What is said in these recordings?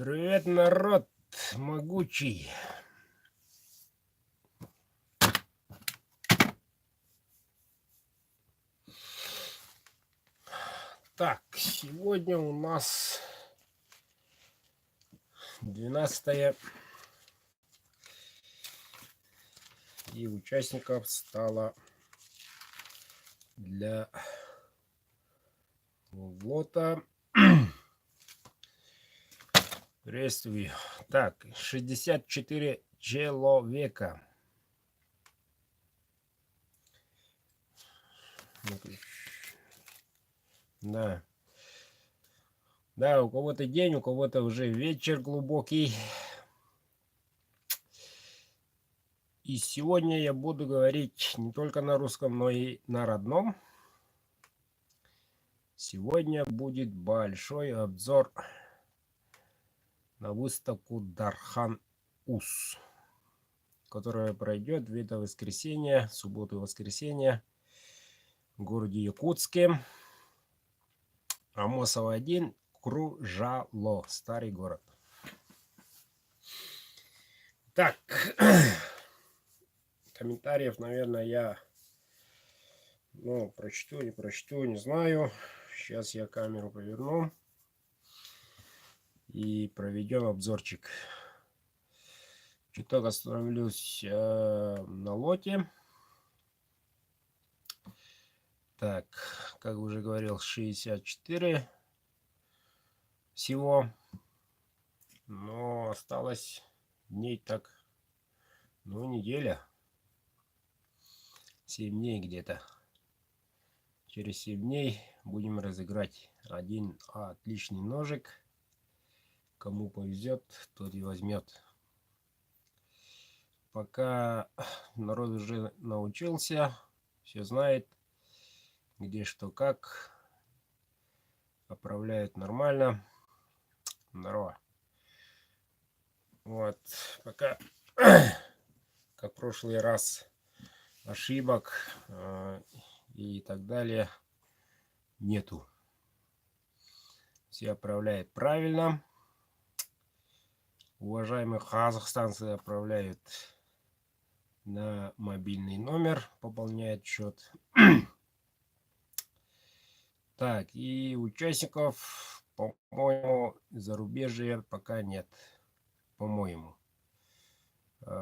Привет, народ могучий. Так, сегодня у нас 12 и участников стало для лота. Приветствую. Так, 64 человека. Да. Да, у кого-то день, у кого-то уже вечер глубокий. И сегодня я буду говорить не только на русском, но и на родном. Сегодня будет большой обзор на выставку Дархан-Уз, которая пройдет в это воскресенье, субботу и воскресенье в городе Якутске. Амосова 1, Кружало, старый город. Так, комментариев, наверное, я прочту, не знаю. Сейчас я камеру поверну и проведем обзорчик. Чуток остановлюсь на лоте. Так, как уже говорил, 64 всего. Но осталось дней так, неделя. 7 дней где-то. Через 7 дней будем разыграть один отличный ножик. Кому повезет, тот и возьмет. Пока народ уже научился, все знает, где что как, оправляют нормально. Здорово. Вот, пока, как в прошлый раз, ошибок и так далее нету. Все отправляют правильно. Уважаемые казахстанцы отправляют на мобильный номер, пополняет счет. Так, и участников, по-моему, зарубежья пока нет. По-моему.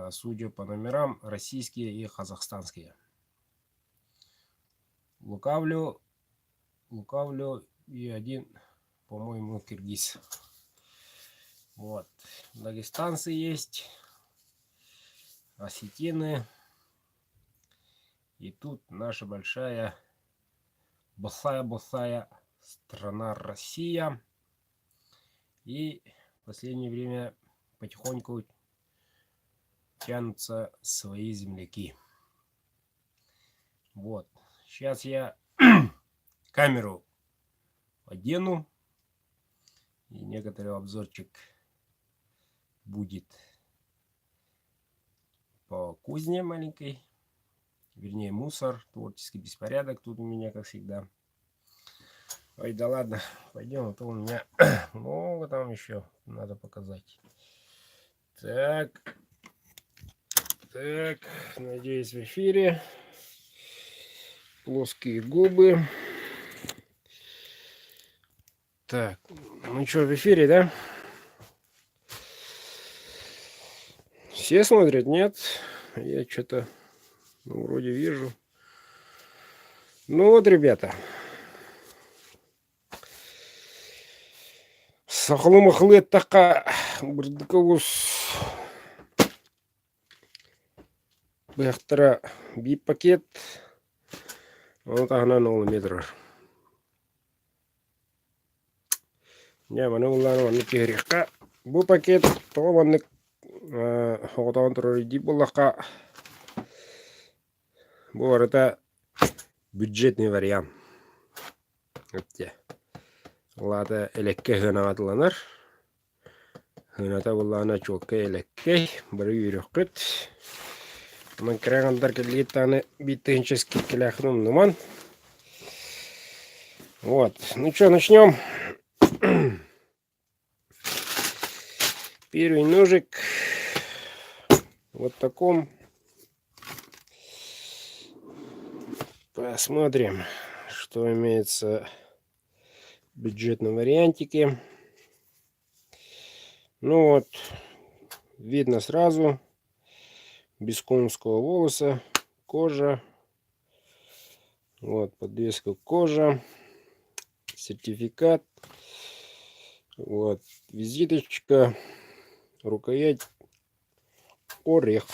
Судя по номерам, российские и казахстанские. Лукавлю и один, по-моему, киргиз. Вот. Дагестанцы есть. Осетины. И тут наша большая босая страна Россия. И в последнее время потихоньку тянутся свои земляки. Вот. Сейчас я камеру одену. И некоторый обзорчик будет по кузне маленькой. Вернее, мусор, творческий беспорядок тут у меня, как всегда. Ой, да ладно, пойдем, а то у меня много там еще надо показать. Так, надеюсь, в эфире. Плоские губы. Так, ну что, в эфире, да? Все смотрят, нет? Я что-то вроде вижу. Ну вот, ребята. Сақлы-мақлы таққа бірдікі осы бұяқтыра бип пакет. Оны тағынан 10 метр. Не, мұны ұлланы мұны керекқа. Бұл пакет тоғыманлық оғытауын тұрыр дейіп болаққа. Бұл арыта бюджетный вариант. Өтте. Олады элекке ғынағатыланар. Ғыната бұллағына чолка элекке. Бірі үйрек күт. Мұнан кірағандар келгет таны биттігіншеске келяқының нұман. Вот. Ну что, начнем. Первый ножик вот таком. Посмотрим, что имеется в бюджетном вариантике. Ну вот, видно сразу, без конского волоса, кожа. Вот, подвеска кожа, сертификат. Вот, визиточка, рукоять, орех.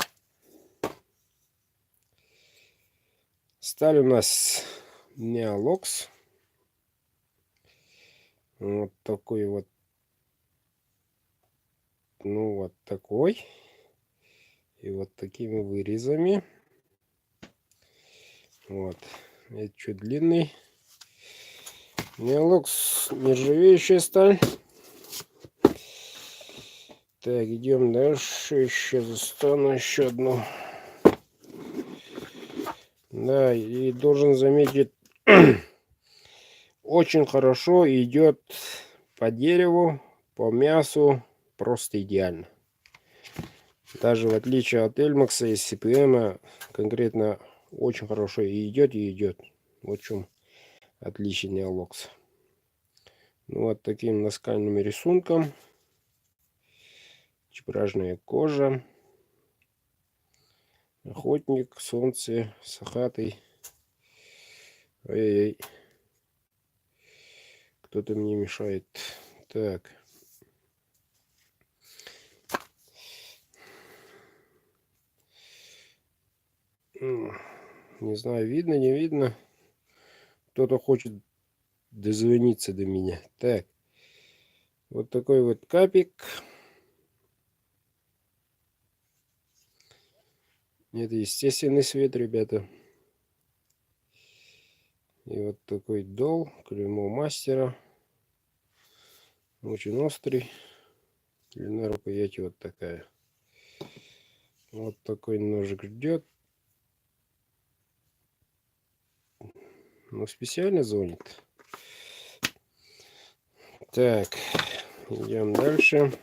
Сталь у нас Neolox. Вот такой вот. Ну, вот такой. И вот такими вырезами. Вот. Это чуть длинный. Neolox, нержавеющая сталь. Так, идем дальше. Еще достану еще одну. Да, и должен заметить, очень хорошо идет по дереву, по мясу, просто идеально. Даже в отличие от Эльмакса и CPM, конкретно очень хорошо и идет, и идет. Вот в чем отличие Neolox. Ну, вот таким наскальным рисунком. Чепражная кожа. Охотник, солнце, сахатый. Ой-ой-ой. Кто-то мне мешает. Так. Не знаю, видно, не видно. Кто-то хочет дозвониться до меня. Так. Вот такой вот капик. Это естественный свет, ребята. И вот такой дол, клеймо мастера. Очень острый. Длина рукояти вот такая. Вот такой ножик ждет. Ну, специально звонит. Так, идем дальше.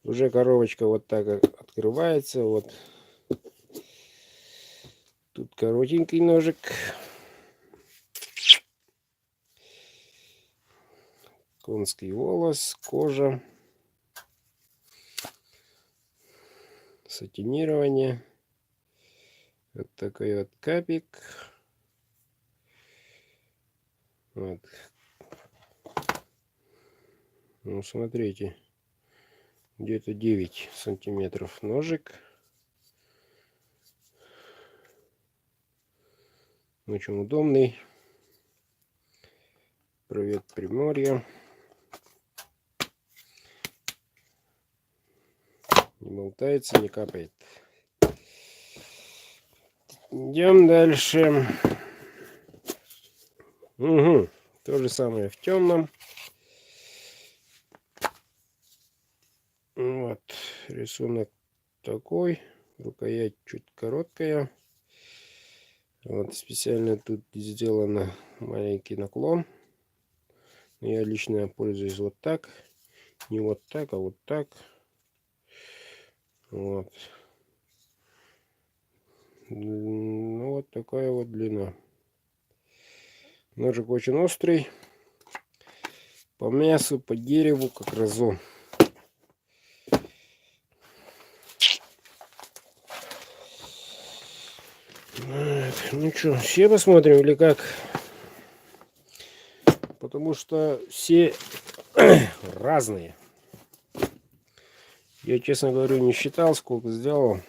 Уже коробочка вот так открывается. Вот тут коротенький ножик. Конский волос, кожа. Сатинирование. Вот такой вот капик. Вот. Ну, смотрите. Где-то 9 сантиметров ножик. Очень удобный. Привет, Приморье. Не болтается, не капает. Идем дальше. Угу. То же самое в темном. Вот. Рисунок такой. Рукоять чуть короткая. Вот специально тут сделано маленький наклон. Я лично пользуюсь вот так. Не вот так, а вот так. Вот. Ну, вот такая вот длина. Ножик очень острый. По мясу, по дереву, как разон. Ну что, все посмотрим или как? Потому что все разные. Я, честно говорю, не считал, сколько сделал.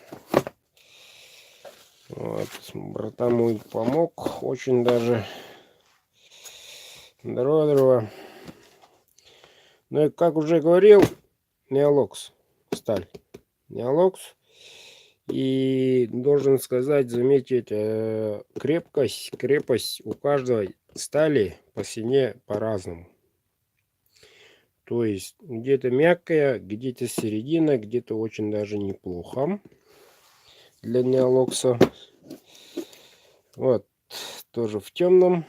Вот. Братан мой помог очень даже. Здорово. Ну и как уже говорил, Neolox сталь. Neolox. И должен сказать, заметить, крепость у каждой стали по цене по-разному. То есть где-то мягкая, где-то середина, где-то очень даже неплохо для Неолокса. Вот, тоже в темном.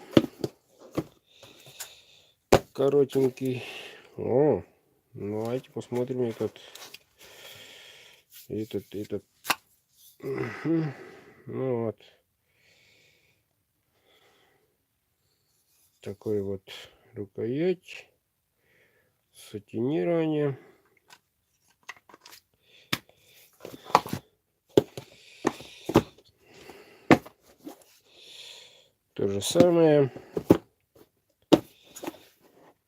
коротенький. О, ну, давайте посмотрим этот. Мгм. Ну вот. Такой вот рукоять. Сатинирование. То же самое.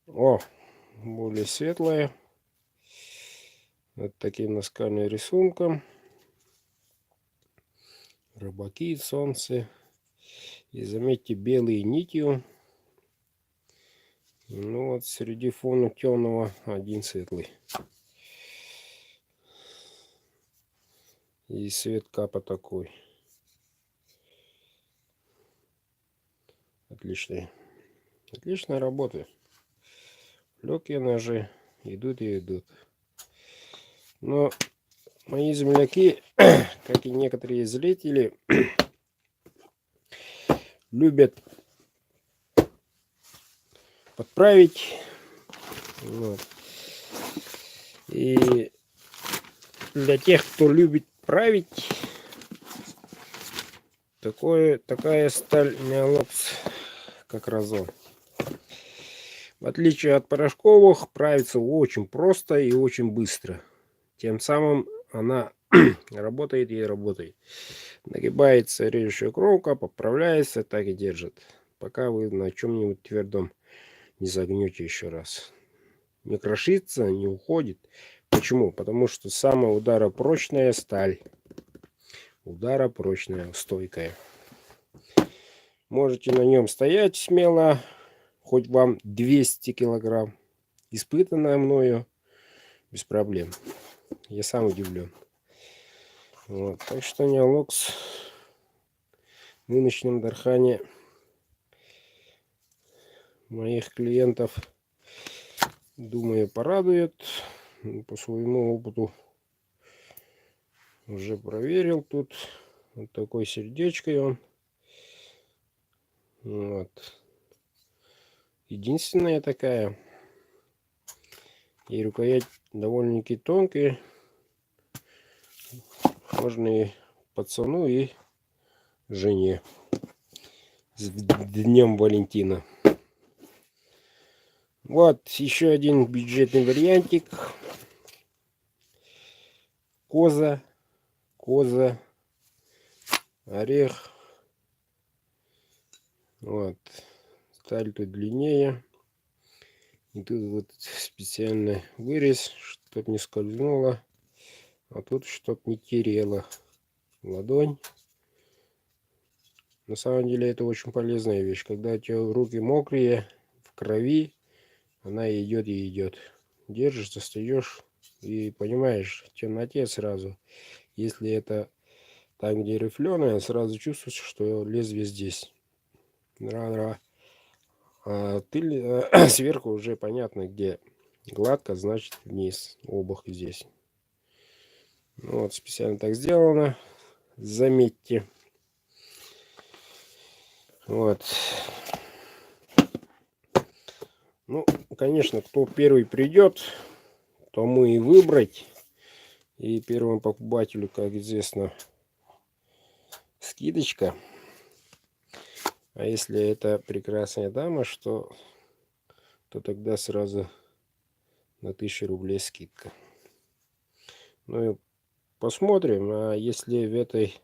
О, более светлое. Вот таким наскальным рисунком. Рыбаки, солнце. И заметьте, белые нитью. Ну вот среди фона темного один светлый. И свет капа такой. Отличный. Отличная работа. Легкие ножи идут и идут. Но мои земляки, как и некоторые зрители, любят подправить. Вот. И для тех, кто любит править, такая сталь Неолокс, как Разон. В отличие от порошковых, правится очень просто и очень быстро. Тем самым она работает и работает. Нагибается режущая кромка, поправляется, так и держит. Пока вы на чем-нибудь твердом не загнете еще раз. Не крошится, не уходит. Почему? Потому что самая ударопрочная сталь. Ударопрочная, стойкая. Можете на нем стоять смело, хоть вам 200 килограмм. Испытанная мною, без проблем. Я сам удивлен. Вот. Так что Неолокс в нынешнем Дархане моих клиентов, думаю, порадует. По своему опыту уже проверил. Тут вот такой сердечкой он. Вот. Единственная такая. И рукоять довольно-таки тонкая. Можно и пацану, и жене. С Днем Валентина. Вот еще один бюджетный вариантик. Коза, орех. Вот. Сталь тут длиннее. И тут вот специальный вырез, чтобы не скользнуло. А тут чтобы не терело ладонь. На самом деле это очень полезная вещь. Когда у тебя руки мокрые, в крови, она идет и идет. Держишь, достаешь и понимаешь в темноте сразу. Если это там, где рифленое, сразу чувствуешь, что лезвие здесь. А ты сверху уже понятно, где гладко, значит вниз. Обух здесь. Ну, вот специально так сделано. Заметьте. Вот. Ну, конечно, кто первый придет, тому и выбрать. И первому покупателю, как известно, скидочка. А если это прекрасная дама, то тогда сразу на 1000 рублей скидка. Ну и посмотрим. А если в этой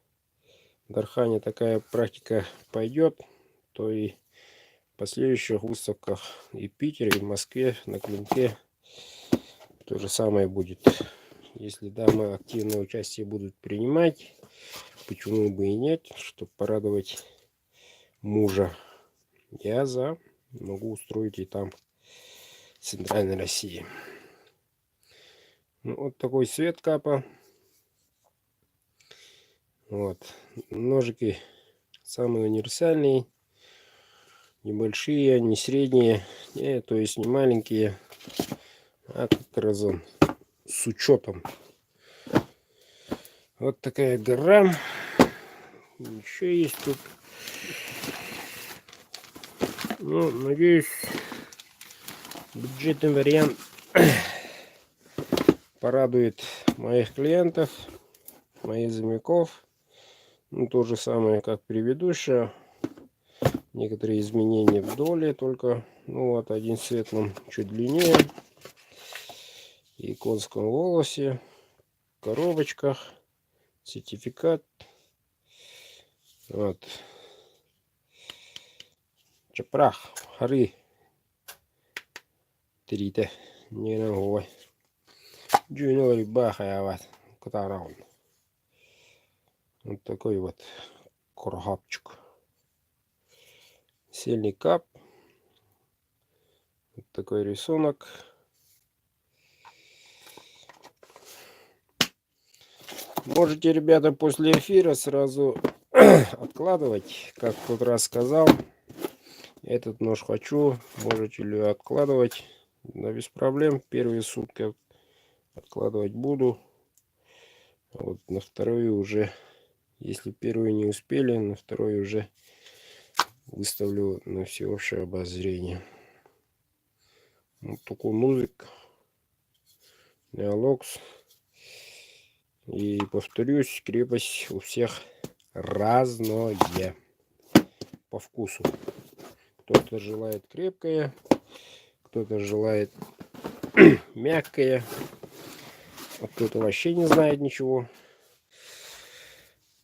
Дархане такая практика пойдет, то и в последующих выставках и в Питере, и в Москве на Клинке то же самое будет. Если дамы активное участие будут принимать, почему бы и нет, чтобы порадовать мужа. Я за. Могу устроить и там, в Центральной России. Ну, вот такой цвет капа. Вот. Ножики самые универсальные. Небольшие, не средние. То есть не маленькие. А как Разон. С учетом. Вот такая гора. Еще есть тут. Ну, надеюсь, Бюджетный вариант порадует моих клиентов, моих земляков. Ну, то же самое, как предыдущее. Некоторые изменения в доле, только, ну вот, один светлым чуть длиннее. И конском волосе, коробочках, сертификат. Вот. Чапрах, хары. Трите. Не ногой. Джуной бахая вот. Катараун. Вот такой вот кургапчик. Сильный кап. Вот такой рисунок. Можете, ребята, после эфира сразу откладывать, как в тот раз сказал. Этот нож хочу, можете ли откладывать. Да без проблем. Первые сутки откладывать буду. А вот на вторую уже, если первую не успели, на вторую уже выставлю на всеобщее обозрение. Вот такой музык. Неолокс. И повторюсь, крепость у всех разное по вкусу. Кто-то желает крепкое, кто-то желает мягкое, а кто-то вообще не знает ничего.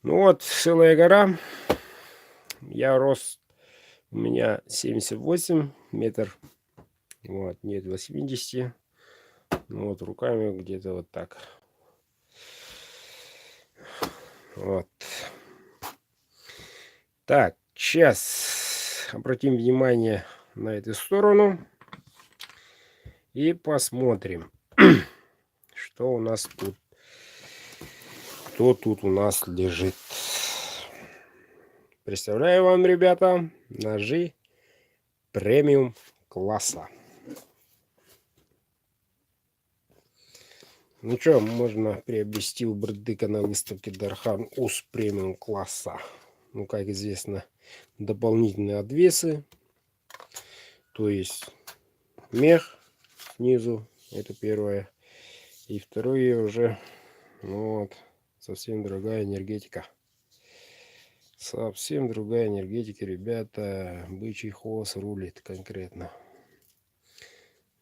Ну вот, целая гора. Я рос, у меня 78 метр. Вот, нет 80. Ну вот, руками где-то вот так. Вот. Так, сейчас обратим внимание на эту сторону и посмотрим, что у нас тут, кто тут у нас лежит. Представляю вам, ребята, ножи премиум класса. Ну что, можно приобрести у Бердыка на выставке Дархан УС премиум класса. Ну, как известно, дополнительные обвесы. То есть мех снизу, это первое. И второе уже, ну вот, совсем другая энергетика. Совсем другая энергетика, ребята. Бычий хвост рулит конкретно.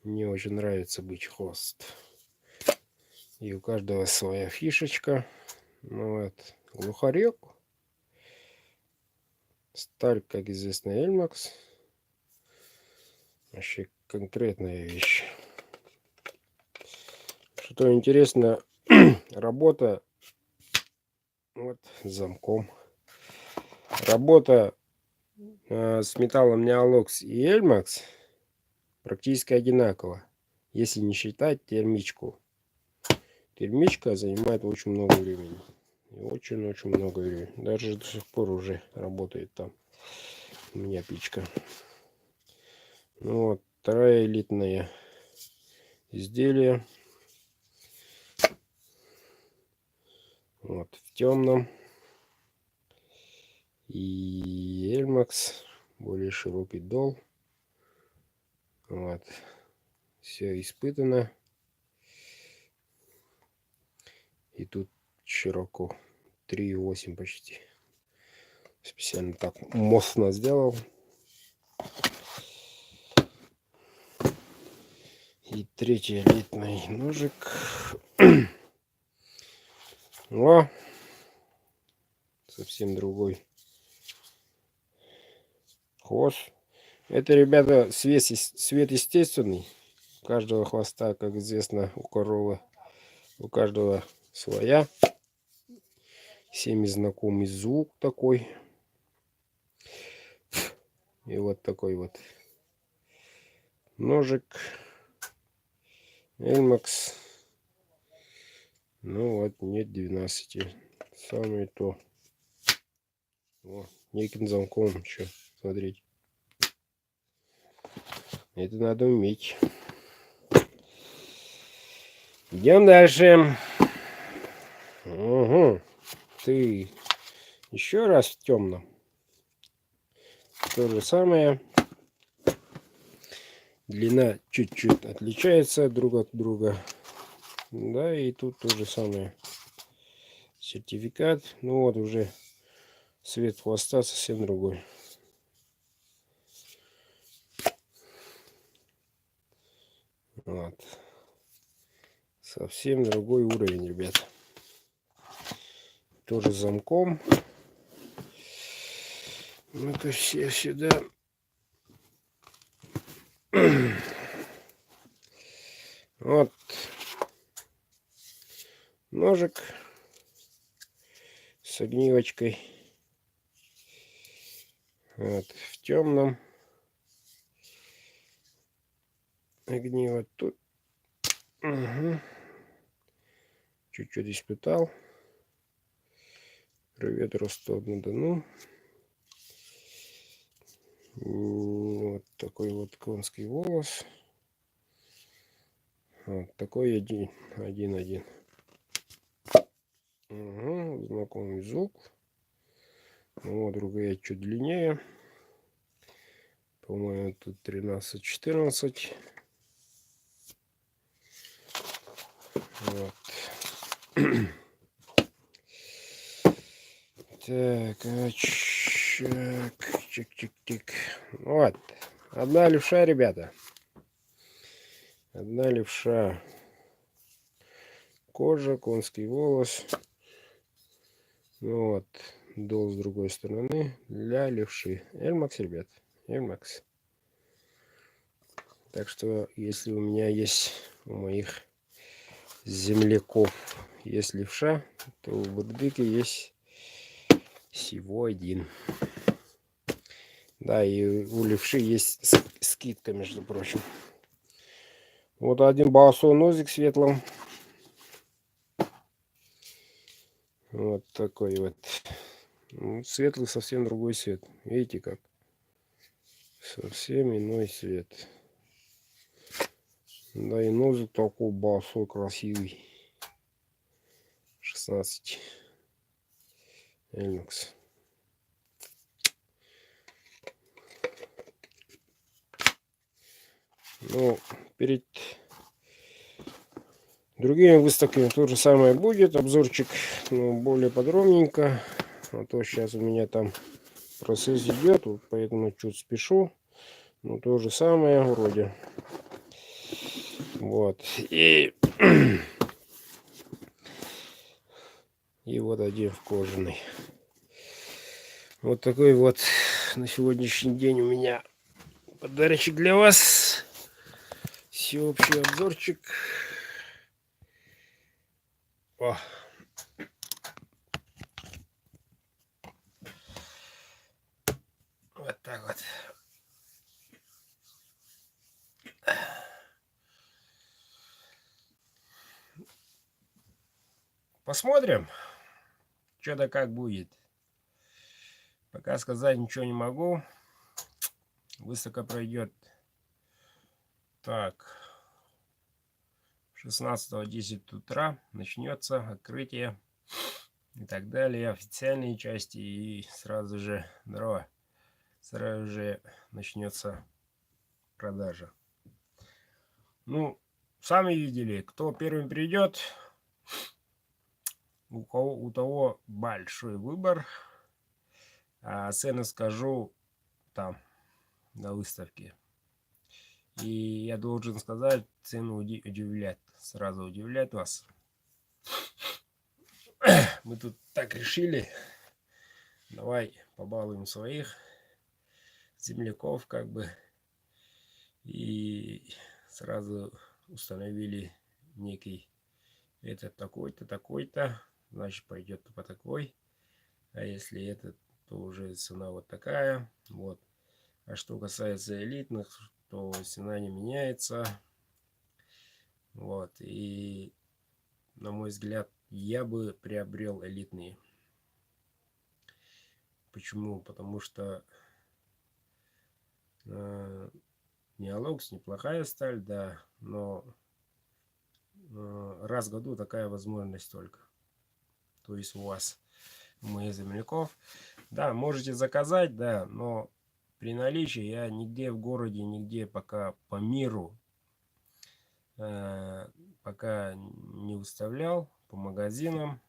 Мне очень нравится бычий хвост. И у каждого своя фишечка. Ну вот, глухарек. Сталь, как известно, Эльмакс. Вообще конкретная вещь. Что интересно, работа вот с замком. Работа с металлом Неолокс и Эльмакс практически одинаково, если не считать термичку. Термичка занимает очень много времени. Очень-очень много времени. Даже до сих пор уже работает там у меня печка. Ну вот, второе элитное изделие. Вот, в темном. И Эльмакс, более широкий дол. Вот, все испытано. И тут широко 3,8 почти. Специально так мощно сделал. И третий элитный ножик. О, совсем другой хвост. Это, ребята, цвет естественный. У каждого хвоста, как известно, у коровы, у каждого своя. Всеми знакомый звук такой. И вот такой вот ножик. Эльмакс. Ну вот, нет 12. Самое то. О, неким замком еще. Смотрите. Это надо уметь. Идем дальше. Угу. Ты еще раз в темном. То же самое. длина чуть-чуть отличается друг от друга. Да, и тут то же самое. Сертификат. Ну вот уже цвет хвоста совсем другой. Вот. Совсем другой уровень, ребят. Тоже с замком. Ну-ка все сюда. Вот. Ножик с огнивочкой. Вот. В темном. Огниво тут. Угу. Чуть-чуть испытал. Привет, Ростов-на-Дону. Вот такой вот конский волос. Вот такой один. Угу, знакомый звук. Вот другая чуть длиннее. По-моему, тут 13-14. Вот. Так, чик-чик-чик. Вот. Одна левша, ребята. Одна левша. Кожа, конский волос. Ну вот. Дол с другой стороны. Для левши. Эльмакс, ребят. Эльмакс. Так что, если у меня есть, у моих земляков есть левша, то у Багдыки есть всего один. Да, и у левши есть скидка, между прочим. Вот один балсонозик светлым. Вот такой вот. Ну, светлый совсем другой цвет. Видите как? Совсем иной цвет. Да и нозик такой большой, красивый. 16. Эльмакс. Ну, перед другими выставками то же самое будет. Обзорчик, но более подробненько. А то сейчас у меня там процесс идет, вот поэтому чуть спешу. Но то же самое вроде. Вот. И вот один в кожаный. Вот такой вот на сегодняшний день у меня подарочек для вас. Всеобщий обзорчик. О. Вот так вот. Посмотрим, что да как будет. Пока сказать ничего не могу. Выставка пройдет так. 16:10 утра начнется открытие и так далее. Официальные части. И сразу же, сразу же начнется продажа. Ну, сами видели, кто первым придет, у того большой выбор. А цены скажу там, на выставке. И я должен сказать, цены удивлять, сразу удивлять вас. Мы тут так решили. Давай побалуем своих земляков, как бы. И сразу установили некий этот такой-то, такой-то. Значит, пойдет по такой. А если этот, то уже цена вот такая. Вот. А что касается элитных, то цена не меняется. Вот. И, на мой взгляд, я бы приобрел элитные. Почему? Потому что Неолокс неплохая сталь, да, но раз в году такая возможность только. То есть у вас, у моих земляков. Да, можете заказать, да, но при наличии я нигде в городе, нигде пока по миру пока не выставлял, по магазинам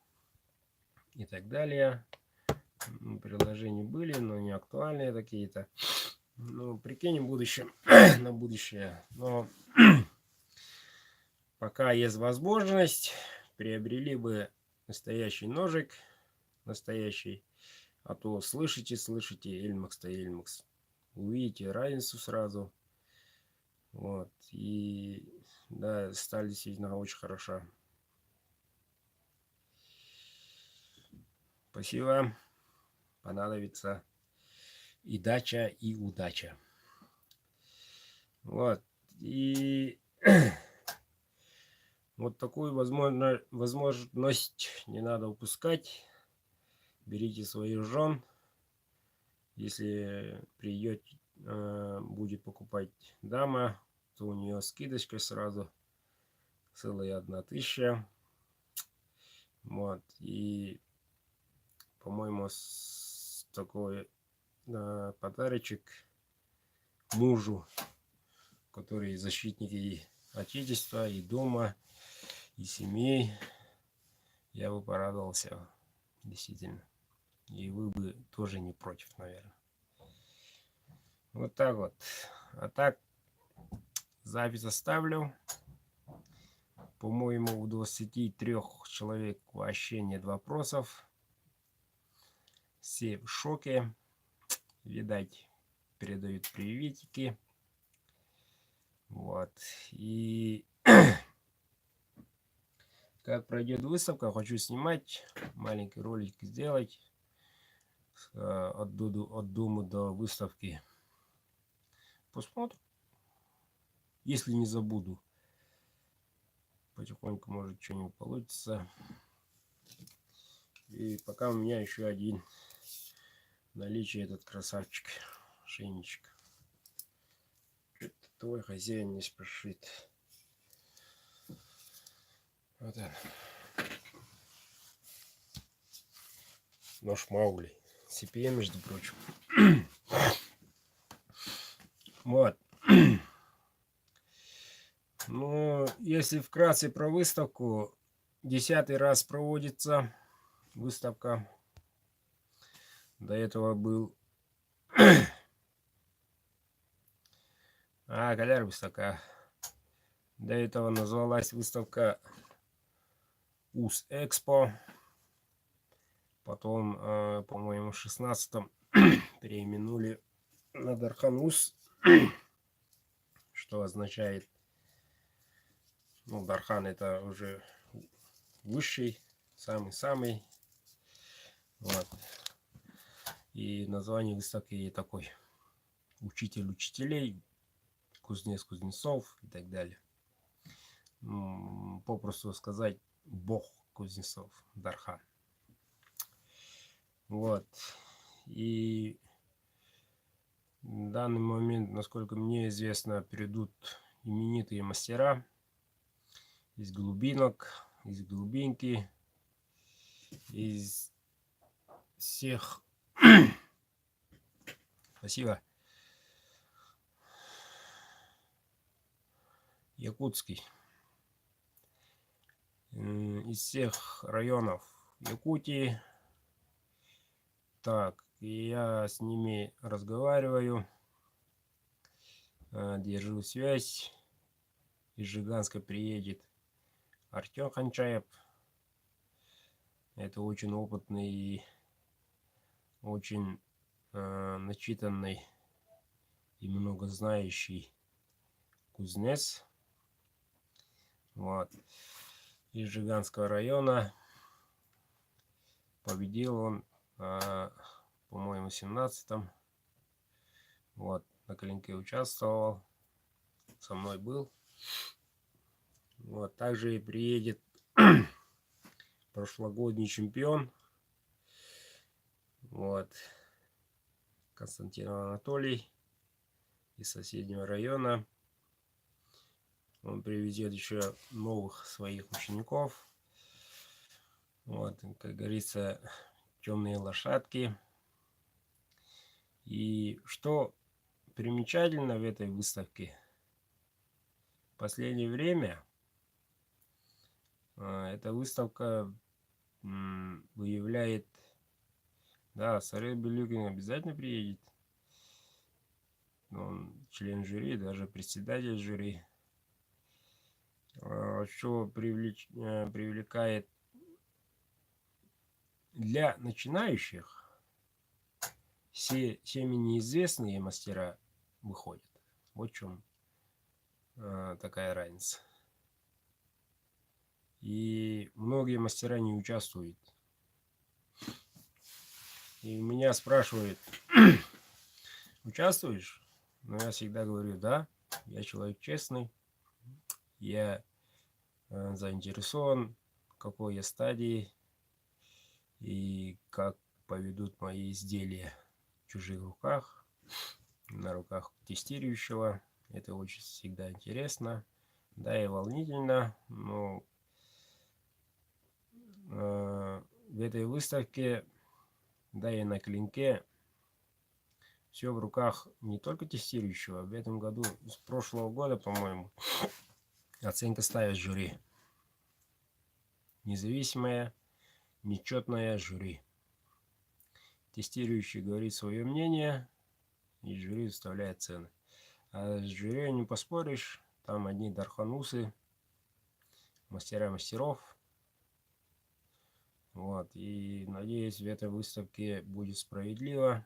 и так далее. Приложения были, но не актуальные какие-то. Ну, прикинем в будущем, на будущее. Но пока есть возможность, приобрели бы настоящий ножик, настоящий. А то слышите, Эльмакс-то Эльмакс. Увидите разницу сразу. Вот. И да, сталь действительно очень хороша. Спасибо. Понадобится и дача, и удача. Вот. И вот такую возможность не надо упускать. Берите своих жен. Если придет, будет покупать дама, то у нее скидочка сразу целая 1000. Вот. И, по-моему, такой подарочек мужу, который защитник и отечества, и дома, и семей, я бы порадовался, действительно. И вы бы тоже не против, наверное. Вот так вот. А так, запись оставлю. По-моему, у 23 человек вообще нет вопросов. Все в шоке. Видать, передают приветики. Вот. И как пройдет выставка, хочу снимать, маленький ролик сделать от дома до выставки. Посмотрим. Если не забуду. Потихоньку, может, что-нибудь получится. И пока у меня еще один в наличии этот красавчик, ошейничек. Твой хозяин не спешит. Вот он. Нож Маугли. CPM, между прочим. Вот. Ну, если вкратце про выставку, 10-й раз проводится выставка. До этого был... Каляр выставка. До этого называлась выставка УС Экспо. Потом, по-моему, в 16-м переименовали на Дархан УС, что означает, ну, Дархан это уже высший, самый-самый. Вот. И название выставки такой: учитель учителей, кузнец кузнецов и так далее. Попросту сказать, бог кузнецов, Дархан. Вот. И в данный момент, насколько мне известно, придут именитые мастера из глубинок, из глубинки, из всех. Спасибо. Якутский. Из всех районов Якутии. Так, я с ними разговариваю, держу связь. Из Жиганска приедет Артем Ханчаев. Это очень опытный и очень начитанный и много знающий кузнец. Вот. Из Жиганского района. Победил он, по-моему, в 17-м. Вот. На клинке участвовал. Со мной был. Вот. Также и приедет прошлогодний чемпион. Вот. Константин Анатолий из соседнего района. Он привезет еще новых своих учеников. Вот, как говорится, темные лошадки. И что примечательно в этой выставке, в последнее время эта выставка выявляет, да, Сарай Белюкин обязательно приедет, он член жюри, даже председатель жюри, что привлекает для начинающих, всеми неизвестные мастера выходят. Вот в чем такая разница. И многие мастера не участвуют. И меня спрашивают, участвуешь? Но я всегда говорю, да, я человек честный, я заинтересован, в какой я стадии и как поведут мои изделия в чужих руках, на руках тестирующего. Это очень всегда интересно, да, и волнительно, но в этой выставке, да, и на клинке все в руках не только тестирующего. В этом году, с прошлого года, по-моему, оценка ставит жюри. Независимое, нечетное жюри. Тестирующий говорит свое мнение, и жюри выставляет цены. А с жюри не поспоришь, там одни дарханусы, мастера мастеров. Вот, и надеюсь, в этой выставке будет справедливо.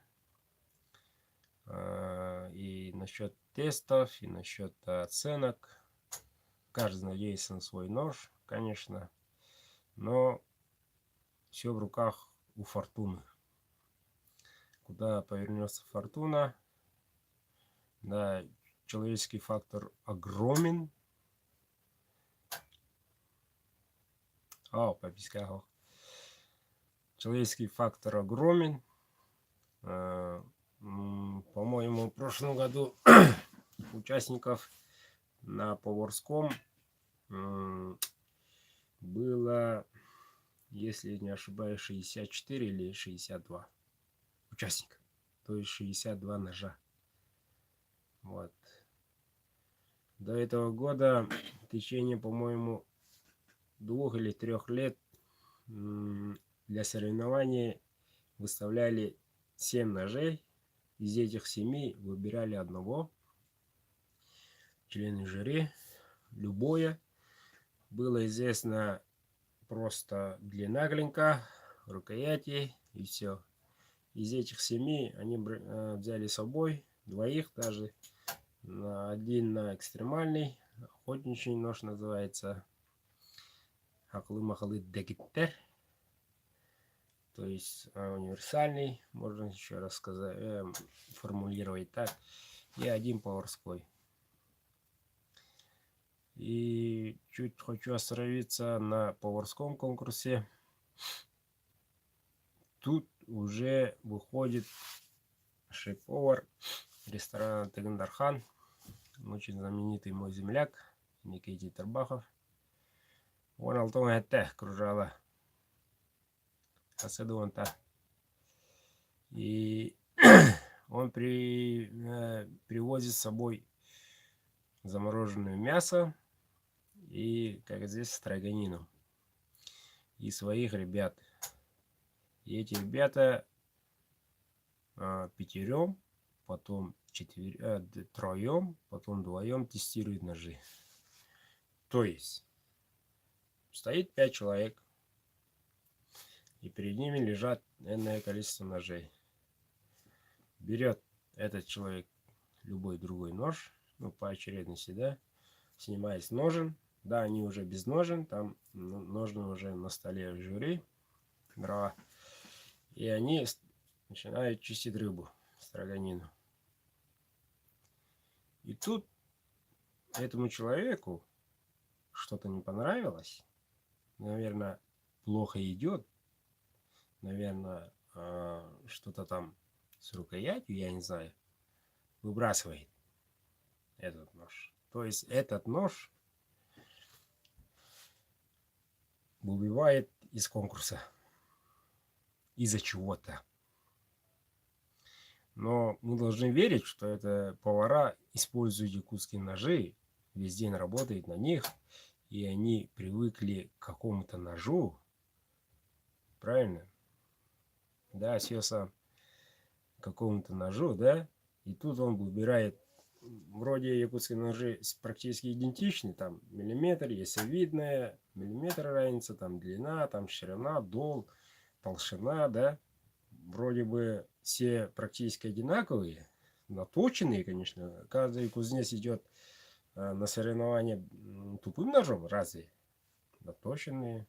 И насчет тестов, и насчет оценок. Каждый надеется на свой нож, конечно, но все в руках у фортуны. Куда повернется фортуна, да, человеческий фактор огромен. Человеческий фактор огромен. По-моему, в прошлом году участников на Поварском было, если не ошибаюсь, 64 или 62 участника. То есть 62 ножа. Вот. До этого года в течение, по-моему, 2 или 3 лет для соревнований выставляли 7 ножей. Из этих 7 выбирали одного. Члены жюри. Любое. Было известно просто длина клинка, рукояти и все. Из этих 7 они взяли с собой двоих даже. Один на экстремальный охотничий нож называется Акылы-махалы дегиттер. То есть универсальный, можно еще раз сказать, формулировать так. И один поварской. И чуть хочу остановиться на поварском конкурсе. Тут уже выходит шеф-повар ресторана Тегандархан, очень знаменитый мой земляк Никита Тарбахов. Он алтон этте кружала. Аседуанта. И он привозит с собой замороженное мясо и, как здесь, строганину. И своих ребят. И эти ребята пятером, потом троем, потом вдвоем тестируют ножи. То есть стоит 5 человек, и перед ними лежат энное количество ножей. Берет этот человек любой другой нож, ну, по очередности, да, снимает с ножен. Да, они уже без ножен, там ножны уже на столе жюри, дрова. И они начинают чистить рыбу, строганину. И тут этому человеку что-то не понравилось. Наверное, плохо идет. Наверное, что-то там с рукоятью, я не знаю, выбрасывает этот нож. То есть этот нож выбивает из конкурса из-за чего-то. Но мы должны верить, что это повара используют якутские ножи, весь день работают на них, и они привыкли к какому-то ножу, правильно? Да, сеса к какому-то ножу, да? И тут он выбирает, вроде якутские ножи практически идентичны, там миллиметр, если видная, миллиметр разница, там длина, там ширина, дол, толщина, да? Вроде бы все практически одинаковые, наточенные, конечно. Каждый кузнец идет на соревнования тупым ножом, разве? Наточенные.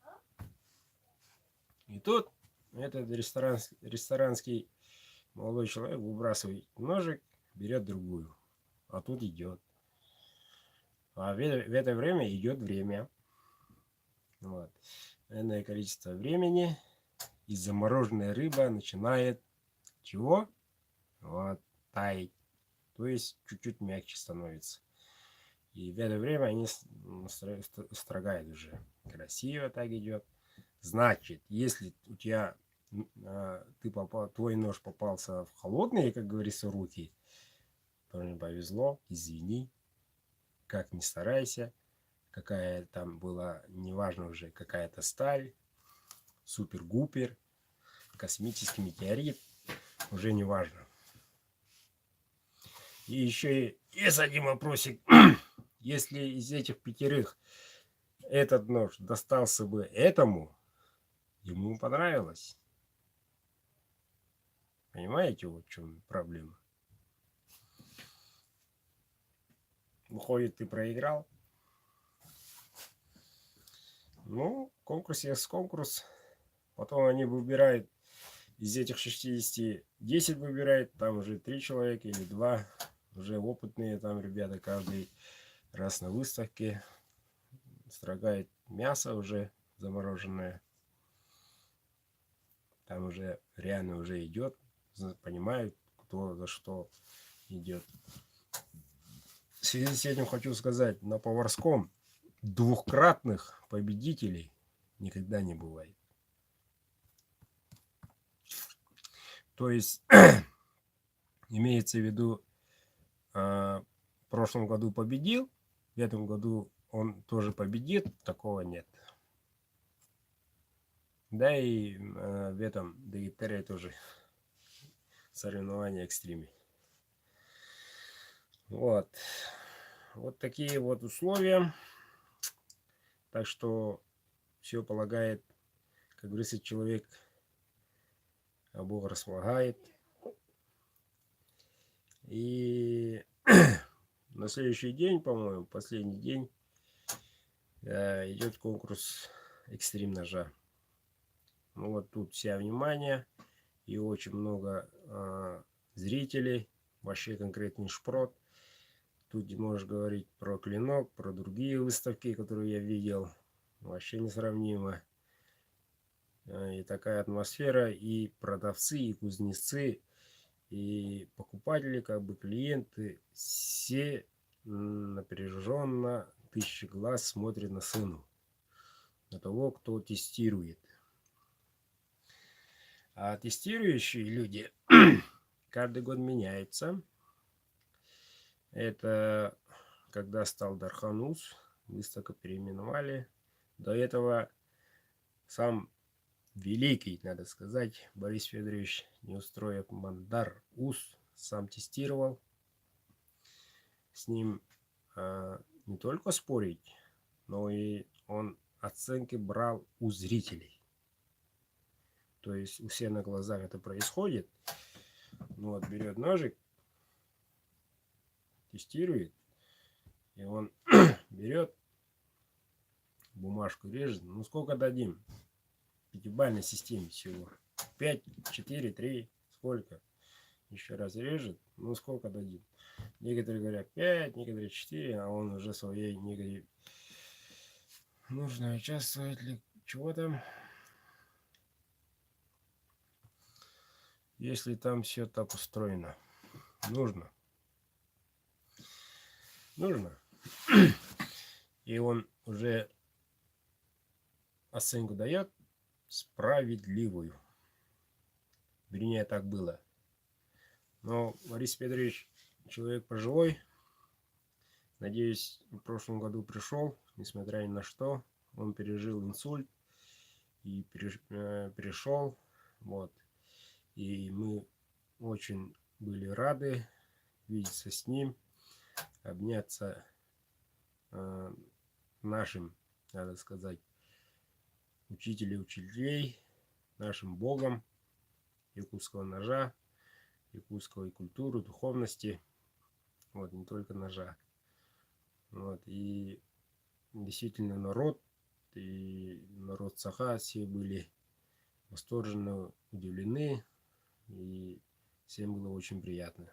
И тут этот ресторанский молодой человек выбрасывает ножик, берет другую. А тут идет. А в это время идет время. Вот. Энное количество времени. И замороженная рыба начинает чего? Вот, таять. То есть чуть-чуть мягче становится. И в это время они строгают уже. Красиво так идет. Значит, если у тебя твой нож попался в холодные, как говорится, руки, то не повезло, извини, как ни старайся, какая там была, неважно уже, какая-то сталь, супер-гупер, космический метеорит, уже не важно. И еще есть один вопросик. Если из этих 5 этот нож достался бы этому, ему понравилось. Понимаете, вот в чем проблема? Выходит, ты проиграл. Ну, конкурс есть конкурс. Потом они выбирают из этих 60, 10 выбирает, там уже 3 человека или 2. Уже опытные там ребята каждый раз на выставке строгает мясо уже замороженное. Там уже реально уже идет, понимают, кто за что идет. В связи с этим хочу сказать, на поварском двухкратных победителей никогда не бывает. То есть имеется в виду, в прошлом году победил, в этом году он тоже победит, такого нет. Да и в этом Дагестане тоже соревнования экстриме. Вот. Вот такие вот условия. Так что все полагает, как говорится, человек, а Бог располагает. И на следующий день, по-моему, последний день, идет конкурс экстрим ножа. Ну вот тут вся внимание и очень много зрителей, вообще конкретный шпрот. Тут можешь говорить про клинок, про другие выставки, которые я видел. Вообще несравнимо. И такая атмосфера, и продавцы, и кузнецы, и покупатели, как бы клиенты, все напряженно, тысячи глаз смотрят на сыну, на того, кто тестирует. А тестирующие люди каждый год меняются. Это когда стал Дарханус, выставку переименовали. До этого сам великий, надо сказать, Борис Федорович Неустроев Мандар Ус сам тестировал. С ним не только спорить, но и он оценки брал у зрителей. То есть у всех на глазах это происходит. Ну вот берет ножик, тестирует, и он берет бумажку, режет. Ну сколько дадим? В пятибалльной системе всего. 5, 4, 3, сколько? Еще раз режет. Ну сколько дадим? Некоторые говорят 5, некоторые 4, а он уже своей не говорит. Нужно участвовать ли? Чего там? Если там все так устроено. Нужно. Нужно. И он уже оценку дает справедливую. Вернее, так было. Но Борис Петрович человек пожилой. Надеюсь, в прошлом году пришел, несмотря ни на что. Он пережил инсульт и перешел. Вот. И мы очень были рады видеться с ним, обняться нашим, надо сказать, учителей, нашим богом якутского ножа, якутской культуры, духовности. Вот, не только ножа. Вот, и действительно народ Саха все были восторженно удивлены, и всем было очень приятно.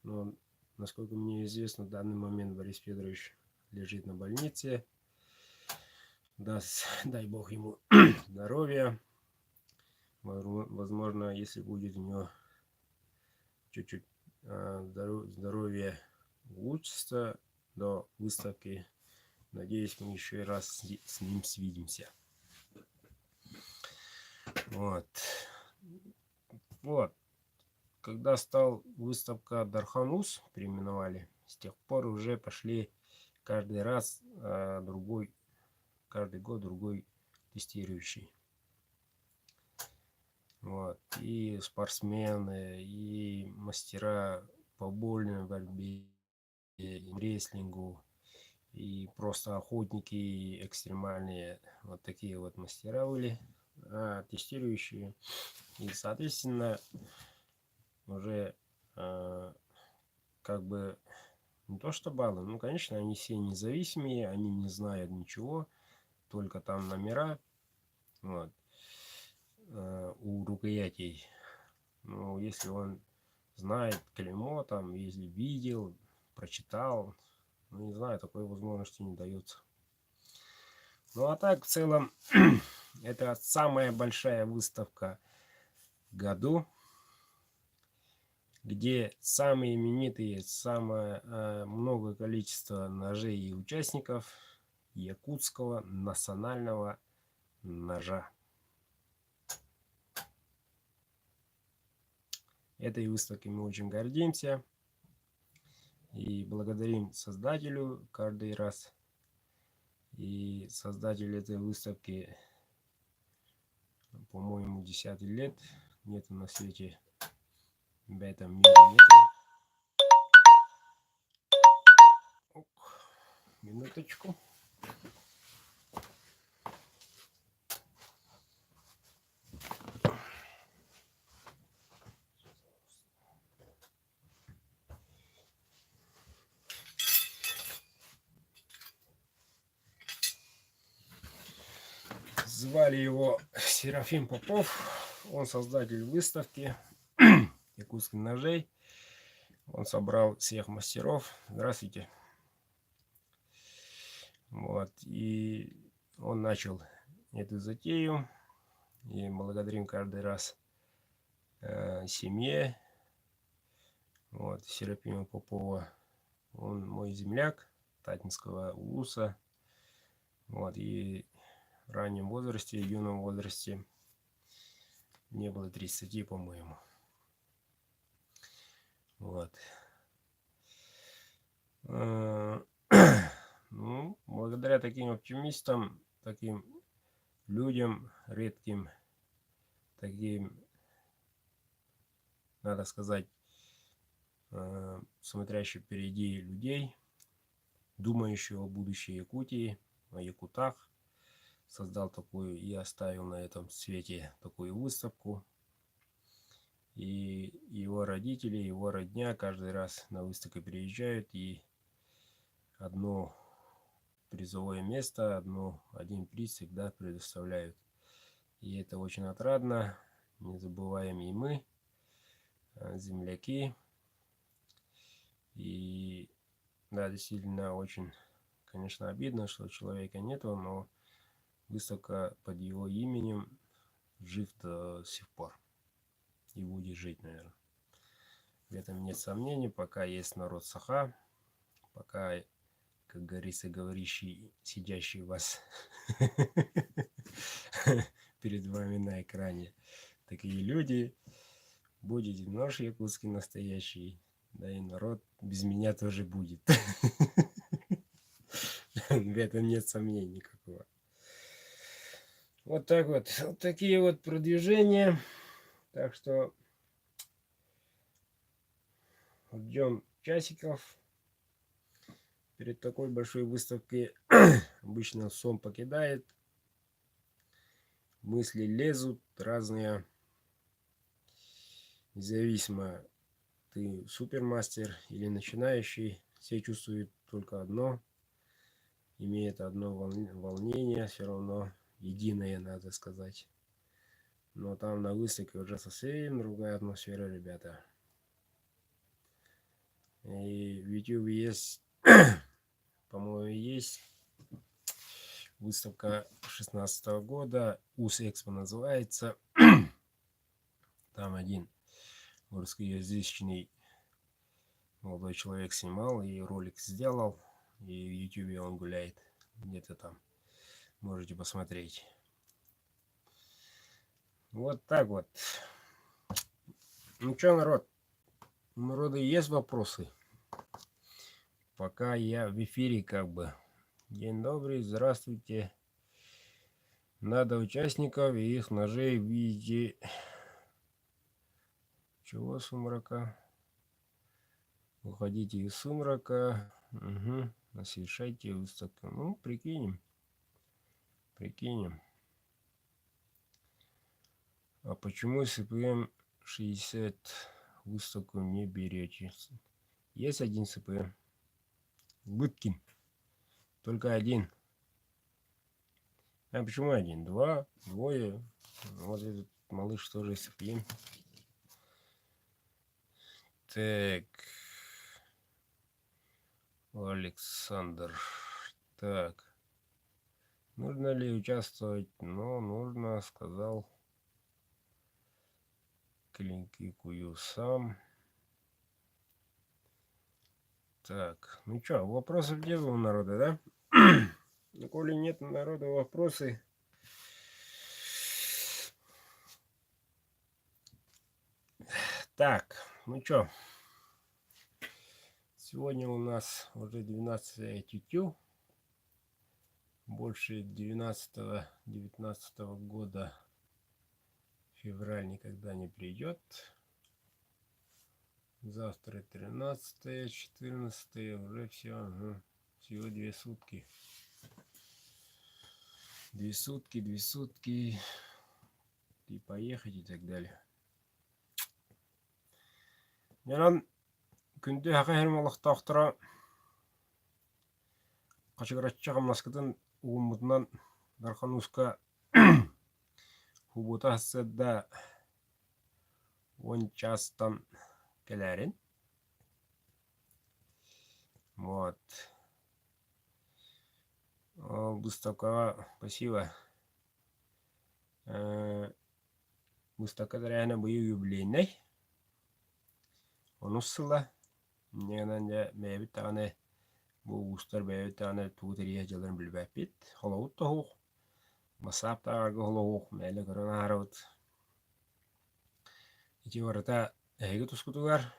Но, насколько мне известно, в данный момент Борис Петрович лежит на больнице. Дай Бог ему здоровья. Возможно, если будет у него чуть-чуть здоровье улучшится до выставки, надеюсь, мы еще раз с ним свидимся. Вот. Когда стал выставка Дарханус, переименовали, с тех пор уже пошли каждый год другой тестирующий. Вот. И спортсмены, и мастера по вольной борьбе, и рестлингу, и просто охотники экстремальные. Вот такие вот мастера были, тестирующие. И, соответственно, уже как бы не то что баллы, ну, конечно, они все независимые, они не знают ничего, только там номера, вот, у рукоятей. Ну, если он знает клеймо, там, если видел, прочитал, ну, не знаю, такой возможности не дается. Ну, а так, в целом, это самая большая выставка в году, где самые именитые, самое много количество ножей и участников якутского национального ножа. Этой выставкой мы очень гордимся и благодарим создателю каждый раз. И создатель этой выставки, по-моему, 10 лет, нету на свете, в этом мире нету. Минуточку. Звали его Серафим Попов. Он создатель выставки якутских ножей. Он собрал всех мастеров. Здравствуйте. Вот. И он начал эту затею. И благодарим каждый раз семье. Вот, Серафима Попова. Он мой земляк Татинского улуса. Вот. И в раннем возрасте, юном возрасте, мне было 30, по-моему. Вот. Ну, благодаря таким оптимистам, таким людям редким, таким, надо сказать, смотрящих впереди людей, думающих о будущей Якутии, о якутах, создал такую и оставил на этом свете такую выставку. И его родители, его родня каждый раз на выставку приезжают и одно призовое место, один приз всегда предоставляют. И это очень отрадно. Не забываем и мы, земляки. И да, действительно очень, конечно, обидно, что человека нету, но выставка под его именем жив до сих пор. И будет жить, наверное. В этом нет сомнений, пока есть народ Саха, пока, как говорится, говорящий, сидящий у вас перед вами на экране, такие люди, Будет наш якутский настоящий. Да и народ без меня тоже будет. В этом нет сомнений никакого. Вот так вот. Вот такие вот продвижения. Так что ждем часиков. Перед такой большой выставкой обычно сон покидает. Мысли лезут разные. Независимо, ты супермастер или начинающий, все чувствуют только одно. Имеет одно волнение, все равно единое, надо сказать. Но там на выставке уже совсем другая атмосфера, ребята. И в YouTube есть, по-моему, есть выставка 16 года, УС-Экспо называется. Там один русскоязычный молодой человек снимал и ролик сделал. И в YouTube он гуляет где-то там. Можете посмотреть. Вот так вот. Ну что, народ? У народа есть вопросы? Пока я в эфире как бы. День добрый, здравствуйте. Надо участников и их ножей в виде... Чего сумрака? Уходите из сумрака. Угу. Освещайте выставку. Ну, прикинем. Прикинем. А почему СПМ 60 выставку не берете? Есть один СПМ. Быткин. Только один. А почему один? Два, двое. Вот этот малыш тоже СПМ. Так. Александр. Так. Нужно ли участвовать? Ну, нужно, сказал. Кликую сам. Так, ну что, вопросов нет у народа, да? Ну, коли нет народа вопросы. Так, ну что, сегодня у нас уже 12 тютю. Больше 19 года февраль никогда не придет. Завтра 13, 14, уже все, ага. Всего 2 сутки. 2 сутки, 2 сутки. И поехать и так далее. Яран күнде хакайрым Аллахтахтара качыгыраччагам наскытын угумутунан Дархануска хубута седда ончастан келерин. Вот. Выставка, спасибо. Выставка реально бою юбилейный. Онуссыла. Негенен же мэбит таганы бу устар бэбит таганы туутырия жаларын билбэппит. Холоут тохук. Масап тагарга холоук. Мэле корона хараут. Ити варата эге тускутугар.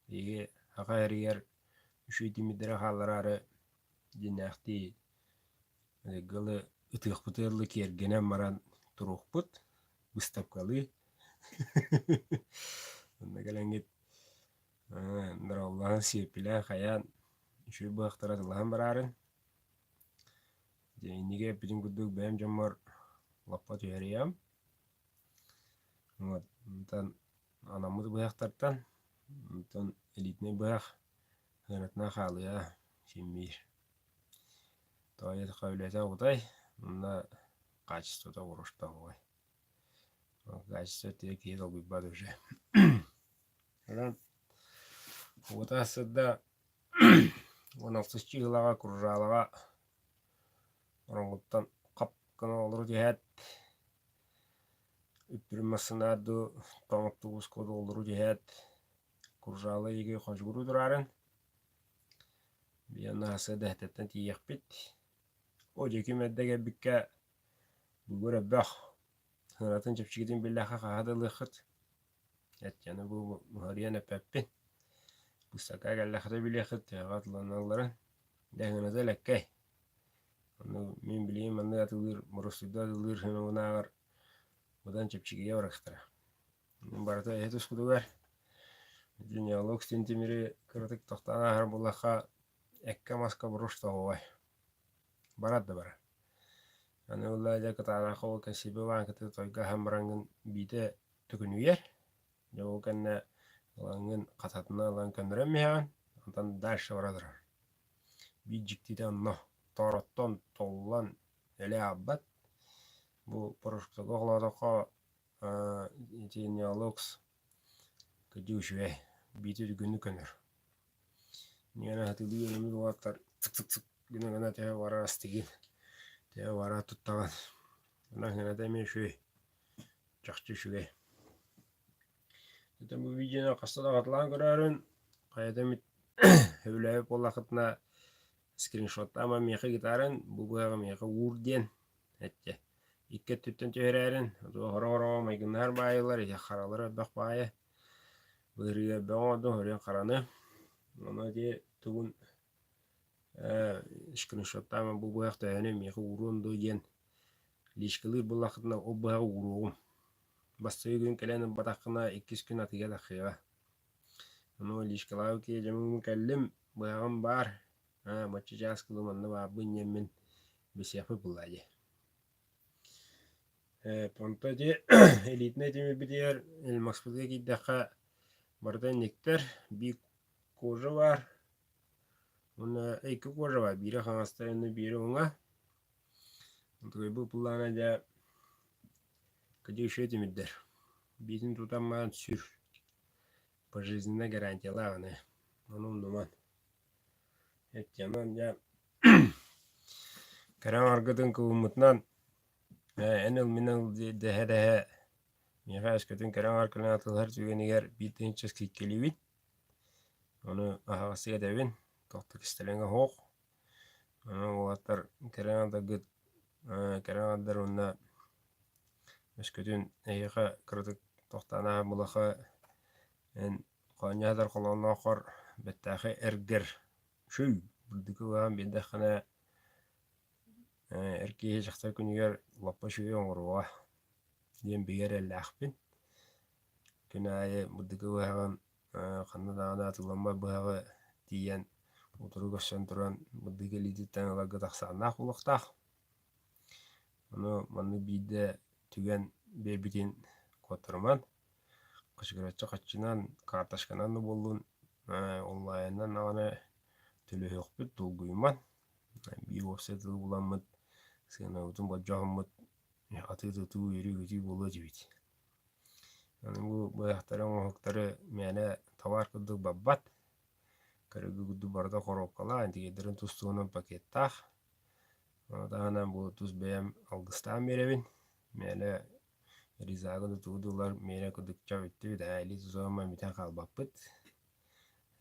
Иге хакайригер үшүйти миддера халларары динахти гылы ытыахпытырлы кергенен маран турухпут. Выставкалы. Нагаленгит Нравлахан сепиле хаян үшүй бахтара тылахан барарын. Дейниге бүтін күддік бәйім жаммар лаппа түйәриям. Вот. Онтан анамыды бахтартан. Онтан элитный бах. Гынатна халыя семмир. Тойет қабілеті аудай. Онда качествода урушта ғой. Качество тек едал бүйбады уже. Вот асыда 16 жылаға күржалыға ораңғыттан қапқаны олыр дегет. Үппірмасынаду тоңықты ұскоды олыру дегет. Күржалы еге қожгұру дұрарын. Бияна асыда әттеттен тиек бит. О жекі мәддеге бікке бүгір әббәқ. Сынатын жепшігетін біліға қағады лықыт. Etjene bu muhariyene peppin. Pustaka gallakta bilekit atlanalların. Dehine de lekkey. Onu min bileyim anne atılır, morosuda atılır, hene onagar. Odan çepçigiye bıraktır. Barata ehetus kudugar. Dünyalık sentimiri kırtık tohtana her bullaka ekka maska buruş da Barat da bara. Yani ulla ja katana ko kasibe wan kata toyga hamrangın bite tükünüyer. Ya o kanna langın katatına lan kandıramayan. Ondan daş varadır. Bir ciktiden no. Torotton tollan ele abbat. Bu poruşta goğlada ko Dünyalık kıcıuşve bite tükünü könür. Niyana hatırlıyor ömür vaktar tık tık tık güne gana tehe vara astigin. Tehe vara tuttagan. Nahina da men şöy. Çakçı şöy. Zaten bu videoda kastada katılan görürün. Kayadamit hövleyip olakıtına screenshot ama meğe gitarın. Bu boyağı meğe uğur diyen. Ette. İkke tütten törerin. Horo maygunlar bayılar. Ya karaları bak bayı. Bırıya bağırdı. Hörüyen karanı. Ona diye tuğun screenshot ama bu boyağı da yani meğe uğurun diyen. Lişkilir bulakıtına o boyağı uğruğum. Bastı gün kelen batakına 2 gün atıya da xıya. Onu ilişkilav ki jamı kellim bayağım var. Maçı jas kılımında var bu yemin bir şey yapıp bulayı. Pontacı elitne timi bir diğer el maksudya ki daha bardan nektar bir koca var. Ona iki koca var. Biri hastayını biri ona. Onu bu kullanınca kaçı şey timidir. Bizim tutanmayan sür. Пожизненно гарантированы. Onun duman. Et yanan ya karan arkadın kuvumutnan enel minel dehe miha eskatın karan arkadın atılır tüyeniger bitin çeski kelivin. Onu ahasıya devin. Tohtuk istelenge hoq. Onu oğatlar karan da gıd karan adlar onna eskatın eyaqa kırdık tohtana bulaqa en qanyadar qolonla qor bettaxi erger şuy bulduk var bir de xana erkeğe çıksa günüyer lappa şuy onurwa diyen bir yere lahpin günayı bulduk var xana da atılma bağı diyen oturup santuran bulduk liditten alaga taxsana xulaqtaq onu manı bir de tügen bebitin koturman Kışkıratçı kaççınan kartaşkanan da bolun online'dan ana tülü yokput dolguyman bir website bulanmıt sana uzun bacağımıt atı tutu yeri gücü bolu cibit yani bu bayaktarın hoktarı mene tavar kudu babbat karıgı kudu barda korokala antigederin tustuğunun pakettah ona bu tuz beyem algıstan berevin mene Rizagın tuğdular mene kudukça bitti de ali tuzama biten kalbapıt.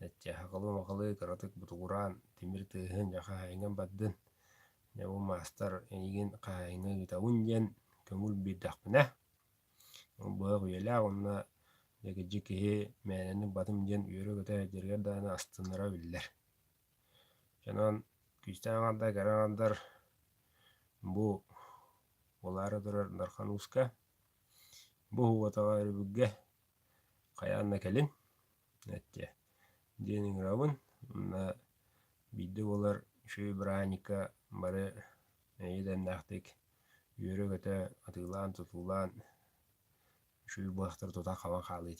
Etçe hakalı makalı karatık butuğuran timir tığın jaka hayıngan baddın. Ne bu master enigin kahayıngan bitavun jen kömül bir dakpına. O bağı kuyela onunla yakıcı kihi menenin batım jen yörü göte jirger dağına astınlara biller. Canan küçten kadar karan kadar bu olara durar narkan uska. Bu huwa tawari bugge kayanna kelin etçe denin rabın na bidde olar şu branika bare eyden naktik yürü göte atılan tutulan şu bahtır tuta kavan kalı